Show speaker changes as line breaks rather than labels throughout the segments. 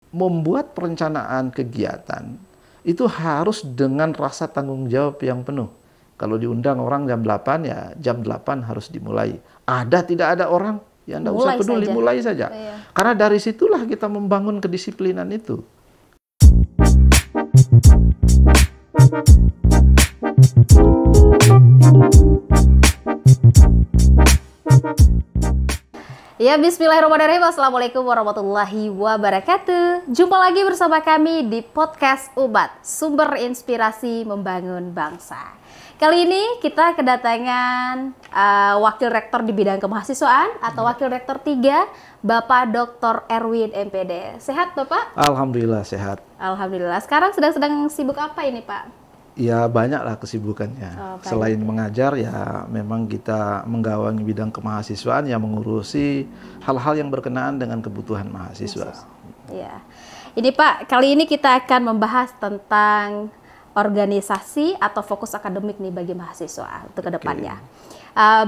membuat perencanaan kegiatan itu harus dengan rasa tanggung jawab yang penuh. Kalau diundang orang jam 8, ya jam 8 harus dimulai. Ada tidak ada orang, ya enggak usah peduli, mulai saja. Iya. Karena dari situlah kita membangun kedisiplinan itu.
Ya, bismillahirrahmanirrahim. Assalamualaikum warahmatullahi wabarakatuh. Jumpa lagi bersama kami di podcast Ubat, sumber inspirasi membangun bangsa. Kali ini kita kedatangan Wakil Rektor di bidang kemahasiswaan atau Wakil Rektor 3, Bapak Dr. Erwin MPD. Sehat Bapak?
Alhamdulillah sehat.
Alhamdulillah. Sekarang sedang sibuk apa ini Pak?
Ya banyaklah kesibukannya. Selain mengajar, ya memang kita menggawangi bidang kemahasiswaan yang mengurusi hal-hal yang berkenaan dengan kebutuhan mahasiswa.
Ya. Ini Pak, kali ini kita akan membahas tentang organisasi atau fokus akademik nih bagi mahasiswa untuk kedepannya.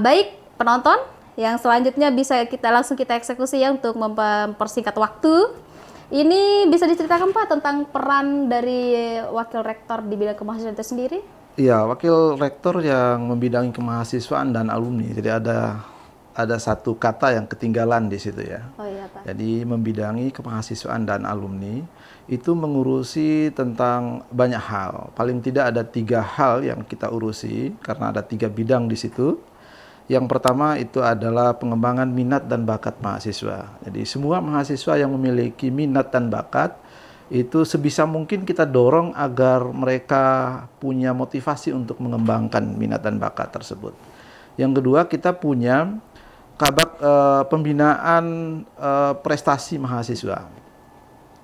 Baik penonton, yang selanjutnya bisa kita langsung eksekusi ya untuk mempersingkat waktu. Ini bisa diceritakan Pak tentang peran dari Wakil Rektor di bidang kemahasiswaan itu sendiri?
Iya, Wakil Rektor yang membidangi kemahasiswaan dan alumni. Jadi ada satu kata yang ketinggalan di situ ya.
Oh iya Pak.
Jadi membidangi kemahasiswaan dan alumni itu mengurusi tentang banyak hal. Paling tidak ada 3 hal yang kita urusi karena ada 3 bidang di situ. Yang pertama itu adalah pengembangan minat dan bakat mahasiswa. Jadi semua mahasiswa yang memiliki minat dan bakat itu sebisa mungkin kita dorong agar mereka punya motivasi untuk mengembangkan minat dan bakat tersebut. Yang kedua, kita punya kabak pembinaan prestasi mahasiswa.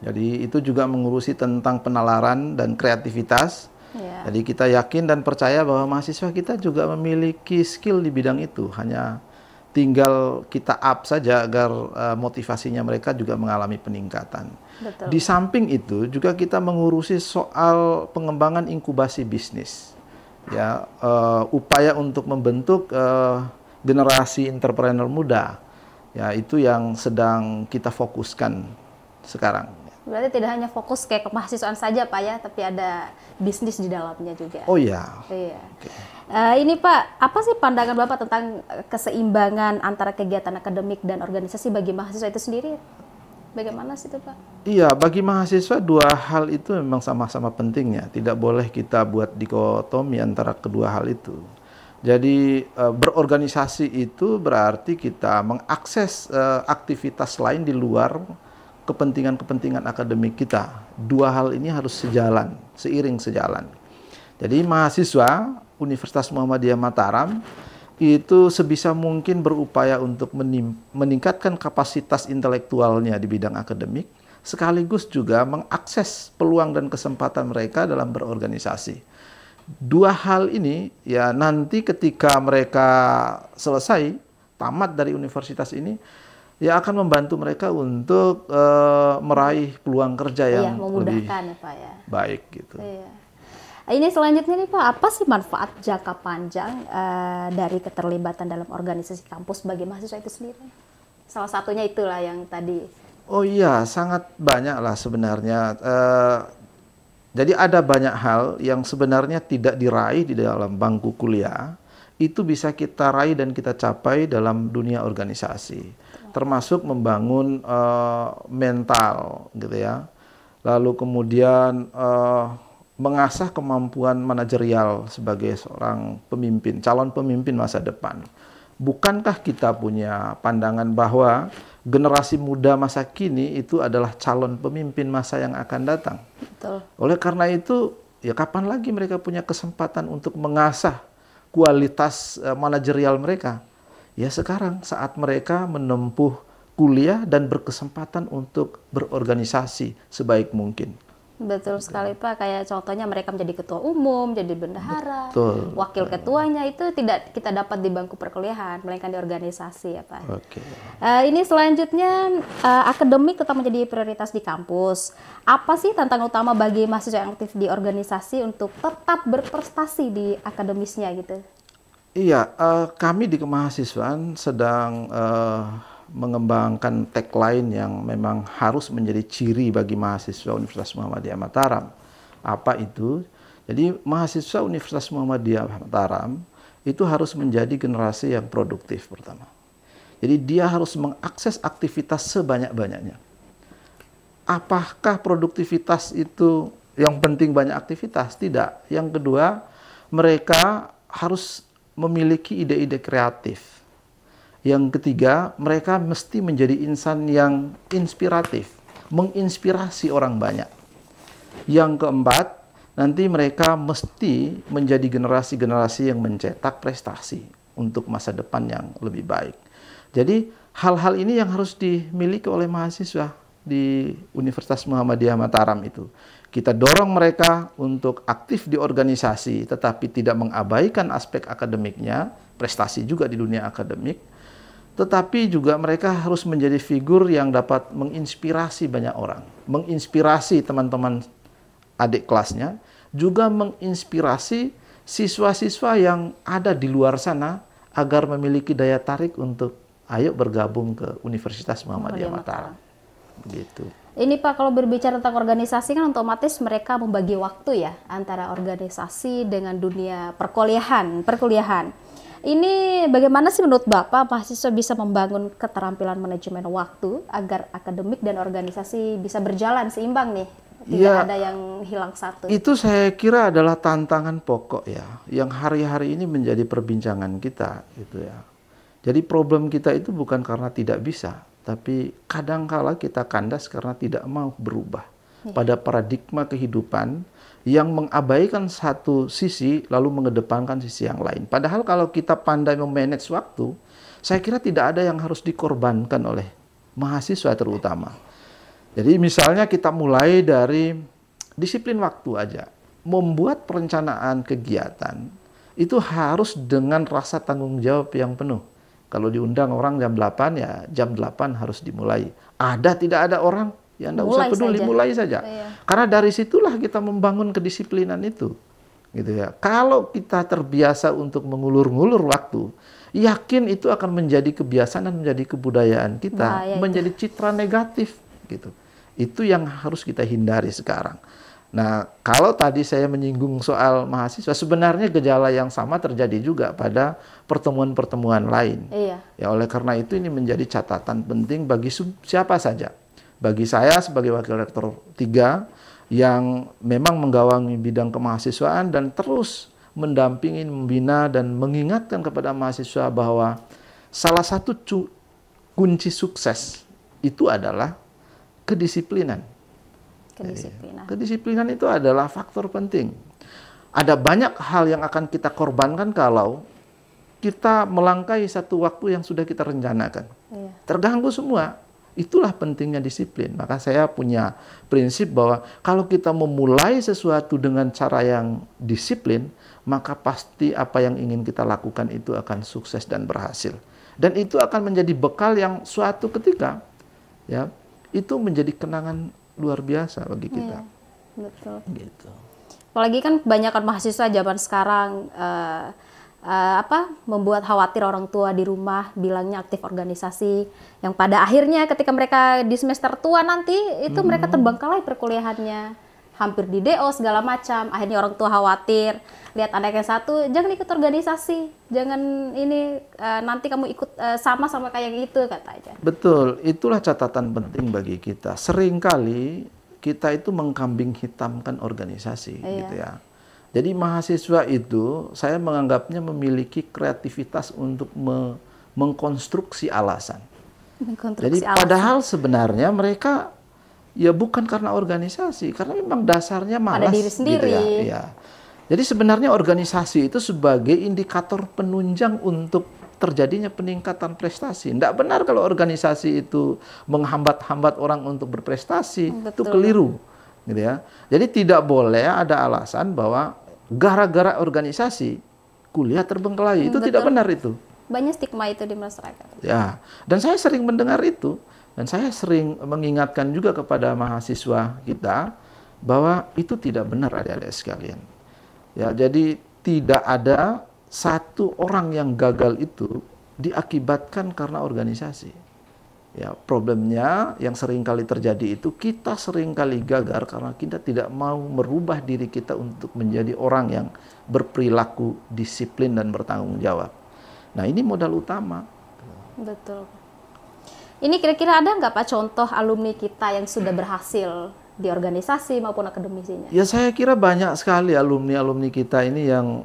Jadi itu juga mengurusi tentang penalaran dan kreativitas. Jadi kita yakin dan percaya bahwa mahasiswa kita juga memiliki skill di bidang itu. Hanya tinggal kita up saja agar motivasinya mereka juga mengalami peningkatan. Betul. Di samping itu juga kita mengurusi soal pengembangan inkubasi bisnis. Ya, upaya untuk membentuk generasi entrepreneur muda. Ya, itu yang sedang kita fokuskan sekarang.
Berarti tidak hanya fokus kayak kemahasiswaan saja Pak ya, tapi ada bisnis di dalamnya juga.
Oh iya.
Iya. Okay. Ini Pak, apa sih pandangan Bapak tentang keseimbangan antara kegiatan akademik dan organisasi bagi mahasiswa itu sendiri? Bagaimana sih itu Pak?
Iya, bagi mahasiswa 2 hal itu memang sama-sama pentingnya. Tidak boleh kita buat dikotomi antara kedua hal itu. Jadi berorganisasi itu berarti kita mengakses aktivitas lain di luar kepentingan-kepentingan akademik kita. 2 hal ini harus sejalan, seiring sejalan. Jadi mahasiswa Universitas Muhammadiyah Mataram itu sebisa mungkin berupaya untuk meningkatkan kapasitas intelektualnya di bidang akademik, sekaligus juga mengakses peluang dan kesempatan mereka dalam berorganisasi. 2 hal ini ya nanti ketika mereka selesai, tamat dari universitas ini, ya akan membantu mereka untuk meraih peluang kerja yang lebih
ya, Pak, ya.
Baik gitu.
Iya. Ini selanjutnya nih Pak, apa sih manfaat jangka panjang dari keterlibatan dalam organisasi kampus bagi mahasiswa itu sendiri? Salah satunya itulah yang tadi.
Oh iya, sangat banyak lah sebenarnya. Jadi ada banyak hal yang sebenarnya tidak diraih di dalam bangku kuliah, itu bisa kita raih dan kita capai dalam dunia organisasi. Termasuk membangun mental gitu ya, lalu kemudian mengasah kemampuan manajerial sebagai seorang pemimpin, calon pemimpin masa depan. Bukankah kita punya pandangan bahwa generasi muda masa kini itu adalah calon pemimpin masa yang akan datang?
Betul.
Oleh karena itu, ya kapan lagi mereka punya kesempatan untuk mengasah kualitas manajerial mereka? Ya sekarang saat mereka menempuh kuliah dan berkesempatan untuk berorganisasi sebaik mungkin.
Betul sekali Pak, kayak contohnya mereka menjadi ketua umum, jadi bendahara, wakil ketuanya itu tidak kita dapat di bangku perkuliahan, melainkan di organisasi ya Pak.
Oke.
Ini selanjutnya akademik tetap menjadi prioritas di kampus. Apa sih tantangan utama bagi mahasiswa yang aktif di organisasi untuk tetap berprestasi di akademisnya gitu?
Iya, kami di kemahasiswaan sedang mengembangkan tagline yang memang harus menjadi ciri bagi mahasiswa Universitas Muhammadiyah Mataram. Apa itu? Jadi mahasiswa Universitas Muhammadiyah Mataram itu harus menjadi generasi yang produktif pertama. Jadi dia harus mengakses aktivitas sebanyak-banyaknya. Apakah produktivitas itu yang penting banyak aktivitas? Tidak. Yang kedua, mereka harus memiliki ide-ide kreatif. Yang ketiga, mereka mesti menjadi insan yang inspiratif, menginspirasi orang banyak. Yang keempat, nanti mereka mesti menjadi generasi-generasi yang mencetak prestasi untuk masa depan yang lebih baik. Jadi hal-hal ini yang harus dimiliki oleh mahasiswa di Universitas Muhammadiyah Mataram itu. Kita dorong mereka untuk aktif di organisasi, tetapi tidak mengabaikan aspek akademiknya, prestasi juga di dunia akademik, tetapi juga mereka harus menjadi figur yang dapat menginspirasi banyak orang, menginspirasi teman-teman adik kelasnya, juga menginspirasi siswa-siswa yang ada di luar sana agar memiliki daya tarik untuk ayo bergabung ke Universitas Muhammadiyah Mataram. Begitu.
Ini Pak, kalau berbicara tentang organisasi kan otomatis mereka membagi waktu ya antara organisasi dengan dunia perkuliahan. Ini bagaimana sih menurut Bapak mahasiswa bisa membangun keterampilan manajemen waktu agar akademik dan organisasi bisa berjalan seimbang nih? Tidak ada yang hilang satu.
Itu saya kira adalah tantangan pokok ya, yang hari-hari ini menjadi perbincangan kita gitu ya. Jadi problem kita itu bukan karena tidak bisa, tapi kadangkala kita kandas karena tidak mau berubah pada paradigma kehidupan yang mengabaikan satu sisi lalu mengedepankan sisi yang lain. Padahal kalau kita pandai memanage waktu, saya kira tidak ada yang harus dikorbankan oleh mahasiswa terutama. Jadi misalnya kita mulai dari disiplin waktu aja. Membuat perencanaan kegiatan itu harus dengan rasa tanggung jawab yang penuh. Kalau diundang orang jam 8 ya jam 8 harus dimulai. Ada tidak ada orang ya enggak usah peduli, mulai saja. Iya. Karena dari situlah kita membangun kedisiplinan itu. Gitu ya. Kalau kita terbiasa untuk mengulur-ngulur waktu, yakin itu akan menjadi kebiasaan dan menjadi kebudayaan kita, menjadi citra negatif gitu. Itu yang harus kita hindari sekarang. Nah, kalau tadi saya menyinggung soal mahasiswa, sebenarnya gejala yang sama terjadi juga pada pertemuan-pertemuan lain. Iya. Ya, oleh karena itu ini menjadi catatan penting bagi siapa saja. Bagi saya sebagai Wakil Rektor 3 yang memang menggawangi bidang kemahasiswaan dan terus mendampingi, membina dan mengingatkan kepada mahasiswa bahwa salah satu kunci sukses itu adalah kedisiplinan. Kedisiplinan itu adalah faktor penting. Ada banyak hal yang akan kita korbankan kalau kita melangkahi satu waktu yang sudah kita rencanakan. Iya. Terganggu semua. Itulah pentingnya disiplin. Maka saya punya prinsip bahwa kalau kita memulai sesuatu dengan cara yang disiplin, maka pasti apa yang ingin kita lakukan itu akan sukses dan berhasil. Dan itu akan menjadi bekal yang suatu ketika ya itu menjadi kenangan luar biasa bagi kita.
Betul. Gitu. Apalagi kan kebanyakan mahasiswa zaman sekarang membuat khawatir orang tua di rumah, bilangnya aktif organisasi, yang pada akhirnya ketika mereka di semester tua nanti itu mereka terbengkalai perkuliahannya, hampir di DO segala macam. Akhirnya orang tua khawatir lihat anaknya satu, jangan ikut organisasi, jangan ini nanti kamu ikut sama kayak gitu katanya.
Betul, itulah catatan penting bagi kita. Seringkali kita itu mengkambing hitamkan organisasi, gitu ya. Jadi mahasiswa itu saya menganggapnya memiliki kreativitas untuk mengkonstruksi alasan. Jadi padahal sebenarnya mereka ya bukan karena organisasi, karena memang dasarnya malas.
Pada diri sendiri.
Gitu ya. Jadi sebenarnya organisasi itu sebagai indikator penunjang untuk terjadinya peningkatan prestasi. Tidak benar kalau organisasi itu menghambat-hambat orang untuk berprestasi. Betul. Itu keliru. Gitu ya. Jadi tidak boleh ada alasan bahwa gara-gara organisasi kuliah terbengkalai. Itu tidak benar itu.
Banyak stigma itu di masyarakat.
Ya, dan saya sering mendengar itu. Dan saya sering mengingatkan juga kepada mahasiswa kita bahwa itu tidak benar adik-adik sekalian. Ya, jadi tidak ada satu orang yang gagal itu diakibatkan karena organisasi. Ya, problemnya yang sering kali terjadi itu kita sering kali gagal karena kita tidak mau merubah diri kita untuk menjadi orang yang berperilaku disiplin dan bertanggung jawab. Nah, ini modal utama.
Betul. Ini kira-kira ada nggak Pak contoh alumni kita yang sudah berhasil di organisasi maupun akademisinya?
Ya, saya kira banyak sekali alumni-alumni kita ini yang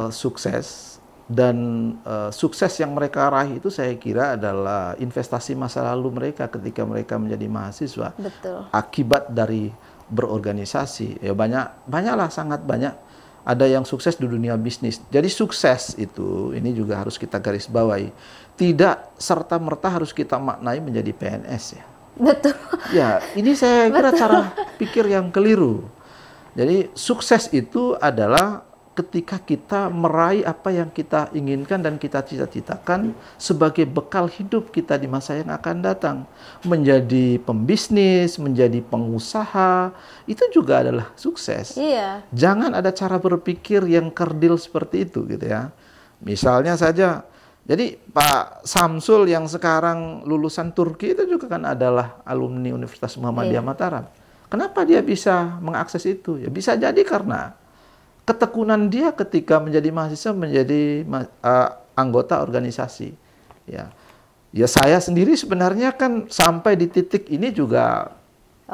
sukses. Dan sukses yang mereka raih itu saya kira adalah investasi masa lalu mereka ketika mereka menjadi mahasiswa.
Betul.
Akibat dari berorganisasi. Ya banyaklah, sangat banyak. Ada yang sukses di dunia bisnis. Jadi sukses itu, ini juga harus kita garis bawahi. Tidak serta-merta harus kita maknai menjadi PNS ya.
Betul.
Ya, ini saya kira cara pikir yang keliru. Jadi sukses itu adalah ketika kita meraih apa yang kita inginkan dan kita cita-citakan sebagai bekal hidup kita di masa yang akan datang. Menjadi pembisnis, menjadi pengusaha, itu juga adalah sukses.
Iya.
Jangan ada cara berpikir yang kerdil seperti itu gitu ya. Misalnya saja, jadi Pak Samsul yang sekarang lulusan Turki itu juga kan adalah alumni Universitas Muhammadiyah Mataram. Kenapa dia bisa mengakses itu? Ya bisa jadi karena ketekunan dia ketika menjadi mahasiswa, menjadi anggota organisasi. Ya saya sendiri sebenarnya kan sampai di titik ini juga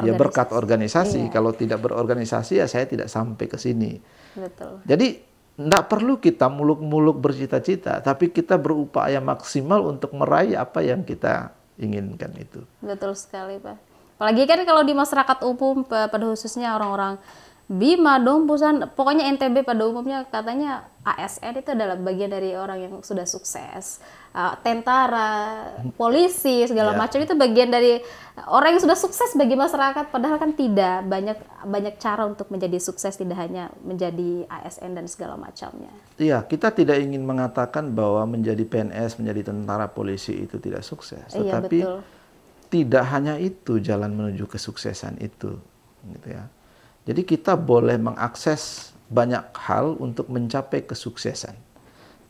ya berkat organisasi. Kalau tidak berorganisasi ya saya tidak sampai ke sini.
Betul.
Jadi tidak perlu kita muluk-muluk bercita-cita, tapi kita berupaya maksimal untuk meraih apa yang kita inginkan itu.
Betul sekali Pak. Apalagi kan kalau di masyarakat umum, pada khususnya orang-orang Bima, Dompusan, pokoknya NTB pada umumnya katanya ASN itu adalah bagian dari orang yang sudah sukses. Tentara, polisi, segala macam itu bagian dari orang yang sudah sukses bagi masyarakat. Padahal kan tidak, banyak cara untuk menjadi sukses, tidak hanya menjadi ASN dan segala macamnya.
Iya, kita tidak ingin mengatakan bahwa menjadi PNS, menjadi tentara, polisi itu tidak sukses. Tetapi
betul.
Tidak hanya itu jalan menuju kesuksesan itu, gitu ya. Jadi kita boleh mengakses banyak hal untuk mencapai kesuksesan.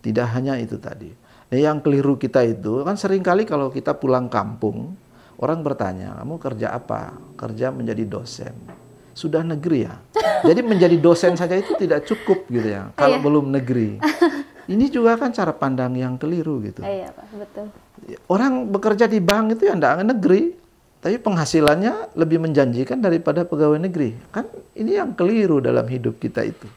Tidak hanya itu tadi. Nah, yang keliru kita itu kan seringkali kalau kita pulang kampung, orang bertanya, kamu kerja apa? Kerja menjadi dosen. Sudah negeri ya? Jadi menjadi dosen saja itu tidak cukup gitu ya, kalau belum negeri. Ini juga kan cara pandang yang keliru gitu.
Iya Pak, betul.
Orang bekerja di bank itu ya enggak negeri, tapi penghasilannya lebih menjanjikan daripada pegawai negeri. Kan ini yang keliru dalam hidup kita itu.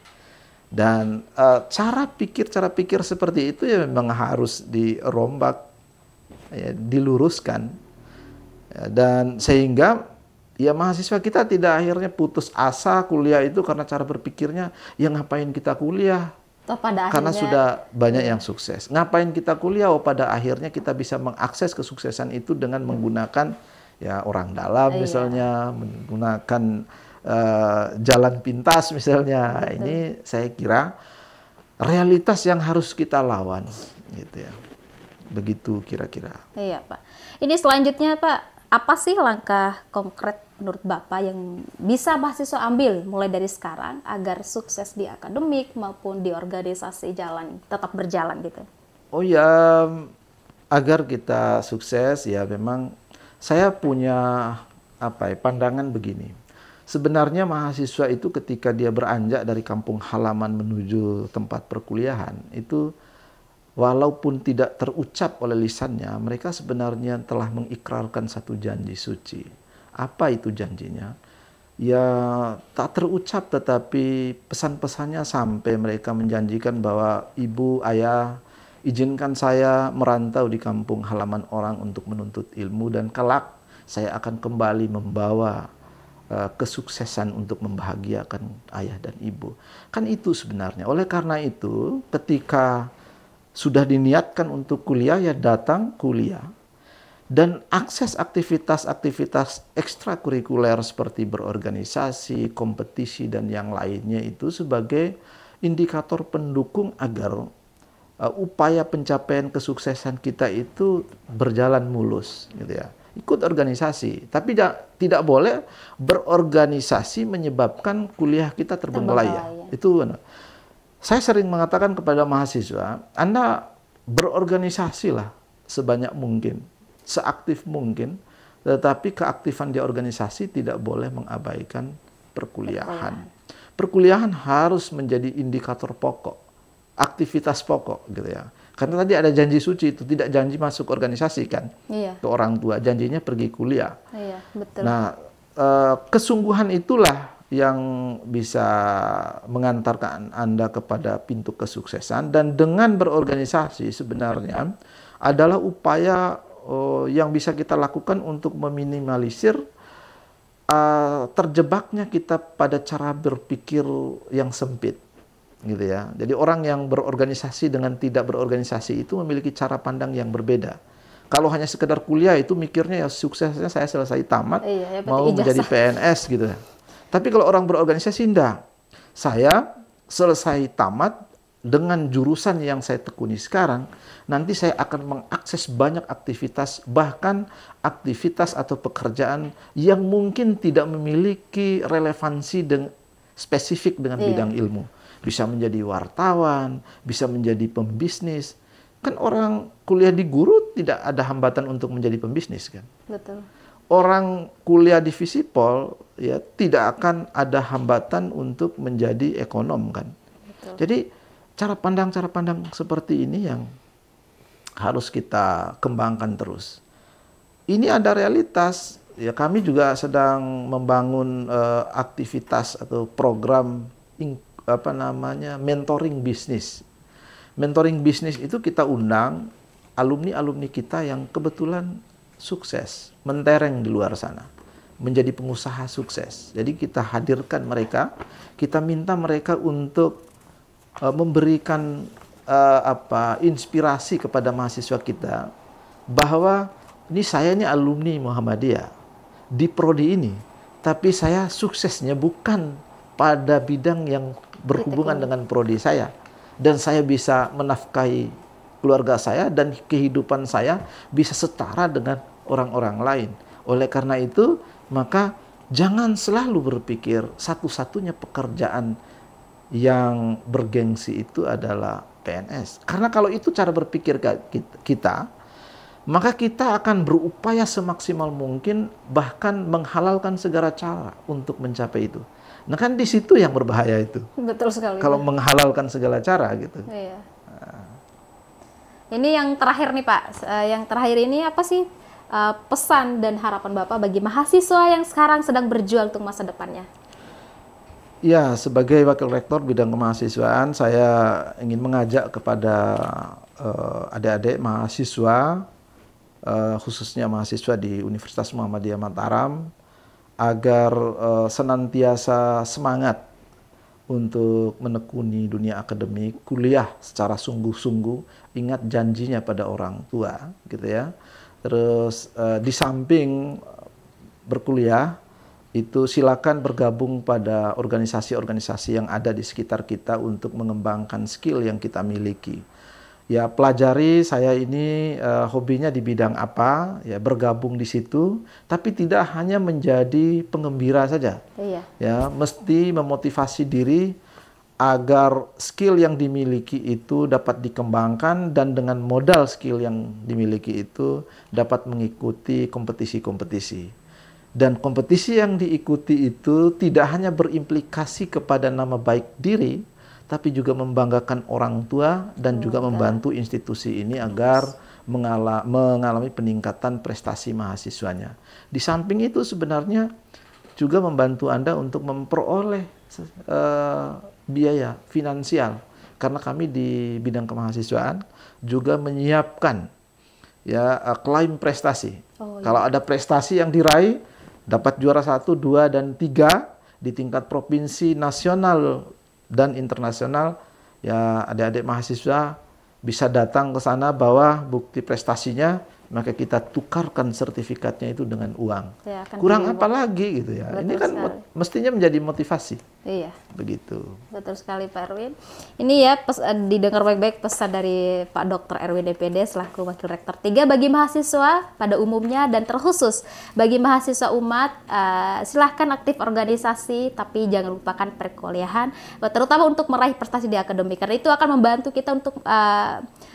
Dan cara pikir seperti itu ya memang harus dirombak, ya, diluruskan. Ya, dan sehingga ya mahasiswa kita tidak akhirnya putus asa kuliah itu karena cara berpikirnya, ya ngapain kita kuliah? Karena sudah banyak yang sukses. Ngapain kita kuliah? Pada akhirnya kita bisa mengakses kesuksesan itu dengan menggunakan ya orang dalam misalnya, menggunakan jalan pintas misalnya.
Betul.
Ini saya kira realitas yang harus kita lawan gitu ya. Begitu kira-kira.
Iya Pak. Ini selanjutnya Pak, apa sih langkah konkret menurut Bapak yang bisa mahasiswa ambil mulai dari sekarang agar sukses di akademik maupun di organisasi tetap berjalan gitu?
Oh ya, agar kita sukses ya memang saya punya pandangan begini. Sebenarnya mahasiswa itu ketika dia beranjak dari kampung halaman menuju tempat perkuliahan itu walaupun tidak terucap oleh lisannya, mereka sebenarnya telah mengikrarkan satu janji suci. Apa itu janjinya? Ya tak terucap tetapi pesan-pesannya sampai mereka menjanjikan bahwa ibu, ayah, izinkan saya merantau di kampung halaman orang untuk menuntut ilmu dan kelak saya akan kembali membawa kesuksesan untuk membahagiakan ayah dan ibu. Kan itu sebenarnya. Oleh karena itu ketika sudah diniatkan untuk kuliah ya datang kuliah. Dan akses aktivitas-aktivitas ekstrakurikuler seperti berorganisasi, kompetisi, dan yang lainnya itu sebagai indikator pendukung agar upaya pencapaian kesuksesan kita itu berjalan mulus. Gitu ya. Ikut organisasi, tapi tidak boleh berorganisasi menyebabkan kuliah kita terbengkalai. Itu saya sering mengatakan kepada mahasiswa, Anda berorganisasilah sebanyak mungkin. seaktif mungkin, tetapi keaktifan di organisasi tidak boleh mengabaikan perkuliahan. Perkuliahan harus menjadi indikator pokok, aktivitas pokok gitu ya. Karena tadi ada janji suci itu, tidak janji masuk organisasi kan, ke orang tua, janjinya pergi kuliah.
Betul.
Nah, kesungguhan itulah yang bisa mengantarkan Anda kepada pintu kesuksesan, dan dengan berorganisasi sebenarnya adalah upaya yang bisa kita lakukan untuk meminimalisir terjebaknya kita pada cara berpikir yang sempit. Gitu ya. Jadi orang yang berorganisasi dengan tidak berorganisasi itu memiliki cara pandang yang berbeda. Kalau hanya sekedar kuliah itu mikirnya ya suksesnya saya selesai tamat, mau menjadi PNS gitu ya. Tapi kalau orang berorganisasi enggak. Saya selesai tamat dengan jurusan yang saya tekuni sekarang, nanti saya akan mengakses banyak aktivitas, bahkan aktivitas atau pekerjaan yang mungkin tidak memiliki relevansi spesifik dengan bidang ilmu. Bisa menjadi wartawan, bisa menjadi pembisnis. Kan orang kuliah di guru tidak ada hambatan untuk menjadi pembisnis kan.
Betul.
Orang kuliah di Visipol ya tidak akan ada hambatan untuk menjadi ekonom kan. Betul. Jadi cara pandang seperti ini yang harus kita kembangkan terus. Ini ada realitas. Ya kami juga sedang membangun aktivitas atau program mentoring bisnis. Mentoring bisnis itu kita undang alumni-alumni kita yang kebetulan sukses, mentereng di luar sana, menjadi pengusaha sukses. Jadi kita hadirkan mereka, kita minta mereka untuk memberikan inspirasi kepada mahasiswa kita bahwa saya ini alumni Muhammadiyah di prodi ini, tapi saya suksesnya bukan pada bidang yang berhubungan dengan prodi saya, dan saya bisa menafkahi keluarga saya dan kehidupan saya bisa setara dengan orang-orang lain. Oleh karena itu, maka jangan selalu berpikir satu-satunya pekerjaan yang bergengsi itu adalah PNS. Karena kalau itu cara berpikir kita, maka kita akan berupaya semaksimal mungkin bahkan menghalalkan segala cara untuk mencapai itu. Nah kan di situ yang berbahaya itu.
Betul sekali.
Kalau menghalalkan segala cara gitu.
Iya. Ini yang terakhir nih Pak. Yang terakhir ini apa sih pesan dan harapan Bapak bagi mahasiswa yang sekarang sedang berjuang untuk masa depannya?
Ya, sebagai Wakil Rektor Bidang Kemahasiswaan, saya ingin mengajak kepada adik-adik mahasiswa, khususnya mahasiswa di Universitas Muhammadiyah Mataram, agar senantiasa semangat untuk menekuni dunia akademik, kuliah secara sungguh-sungguh, ingat janjinya pada orang tua, gitu ya. Terus di samping berkuliah, itu silakan bergabung pada organisasi-organisasi yang ada di sekitar kita untuk mengembangkan skill yang kita miliki. Ya, pelajari saya ini hobinya di bidang apa, ya bergabung di situ, tapi tidak hanya menjadi penggembira saja.
Iya.
Ya, mesti memotivasi diri agar skill yang dimiliki itu dapat dikembangkan, dan dengan modal skill yang dimiliki itu dapat mengikuti kompetisi-kompetisi. Dan kompetisi yang diikuti itu tidak hanya berimplikasi kepada nama baik diri, tapi juga membanggakan orang tua dan juga membantu institusi ini agar mengalami peningkatan prestasi mahasiswanya. Di samping itu sebenarnya juga membantu Anda untuk memperoleh biaya finansial, karena kami di bidang kemahasiswaan juga menyiapkan ya klaim prestasi. Kalau ada prestasi yang diraih, dapat juara 1, 2, dan 3 di tingkat provinsi, nasional, dan internasional, ya adik-adik mahasiswa bisa datang ke sana bawa bukti prestasinya, maka kita tukarkan sertifikatnya itu dengan uang. Ya, kurang apa lagi gitu ya. Betul. Ini kan mestinya menjadi motivasi.
Iya.
Begitu.
Betul sekali Pak Erwin. Ini ya didengar baik-baik pesan dari Pak Dr. Erwin DPD selaku Wakil Rektor 3 bagi mahasiswa pada umumnya dan terkhusus bagi mahasiswa umat, silahkan aktif organisasi tapi jangan lupakan perkuliahan, terutama untuk meraih prestasi di akademik, karena itu akan membantu kita untuk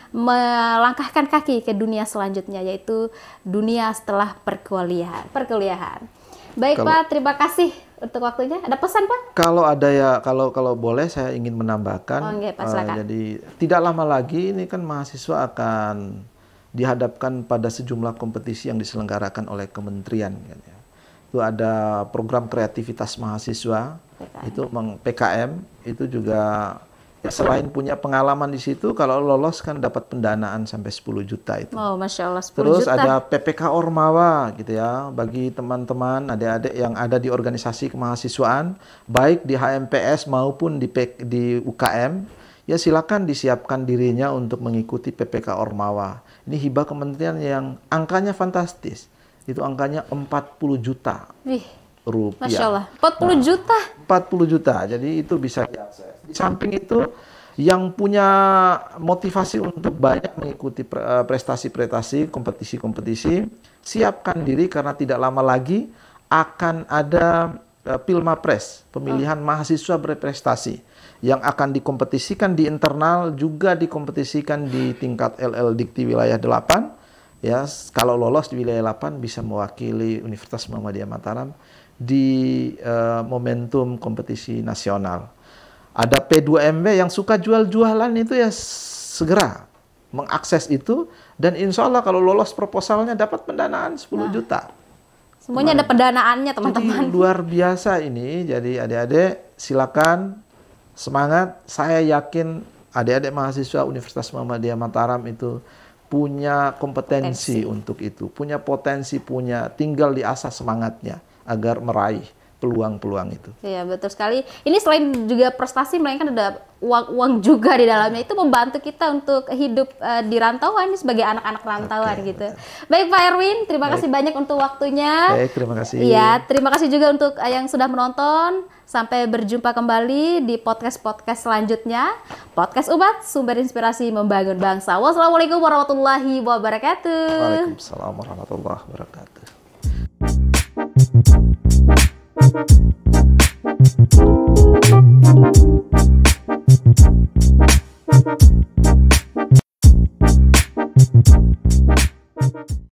melangkahkan kaki ke dunia selanjutnya, yaitu dunia setelah perkuliahan. Baik
Kalau-
Pak, terima kasih untuk waktunya. Ada pesan Pak?
Kalau ada ya, kalau boleh saya ingin menambahkan.
Oh, oke, Pak, silakan.
Jadi tidak lama lagi ini kan mahasiswa akan dihadapkan pada sejumlah kompetisi yang diselenggarakan oleh kementerian. Kan, ya. Itu ada program kreativitas mahasiswa, PKM, itu juga ya, selain punya pengalaman di situ, kalau lolos kan dapat pendanaan sampai 10 juta itu.
Oh, Masya Allah, 10
Terus
juta.
ada PPK Ormawa gitu ya, bagi teman-teman adik-adik yang ada di organisasi kemahasiswaan, baik di HMPS maupun di UKM, ya silakan disiapkan dirinya untuk mengikuti PPK Ormawa. Ini hibah kementerian yang angkanya fantastis. Itu angkanya 40 juta
Wih,
rupiah.
Masya Allah, 40 juta.
40 juta, jadi itu bisa diakses. Di samping itu, yang punya motivasi untuk banyak mengikuti prestasi-prestasi, kompetisi-kompetisi, siapkan diri karena tidak lama lagi akan ada Pilmapres, pemilihan mahasiswa berprestasi, yang akan dikompetisikan di internal, juga dikompetisikan di tingkat LL Dikti wilayah 8. Ya, kalau lolos di wilayah 8 bisa mewakili Universitas Muhammadiyah Mataram di momentum kompetisi nasional. Ada P2MW yang suka jual-jualan itu ya segera mengakses itu, dan insya Allah kalau lolos proposalnya dapat pendanaan 10 juta.
Semuanya ada pendanaannya
Jadi
teman-teman.
luar biasa ini. Jadi adik-adik silakan semangat. Saya yakin adik-adik mahasiswa Universitas Muhammadiyah Mataram itu punya kompetensi untuk itu, punya potensi, tinggal diasah semangatnya agar meraih peluang-peluang itu.
Iya, betul sekali. Ini selain juga prestasi, melainkan ada uang juga di dalamnya. Itu membantu kita untuk hidup di rantauan sebagai anak-anak rantauan gitu. Baik Pak Erwin, terima kasih banyak untuk waktunya.
Baik, terima kasih.
Iya, terima kasih juga untuk yang sudah menonton. Sampai berjumpa kembali di podcast-podcast selanjutnya. Podcast Ubat, sumber inspirasi membangun bangsa. Wassalamualaikum warahmatullahi wabarakatuh.
Waalaikumsalam warahmatullahi wabarakatuh.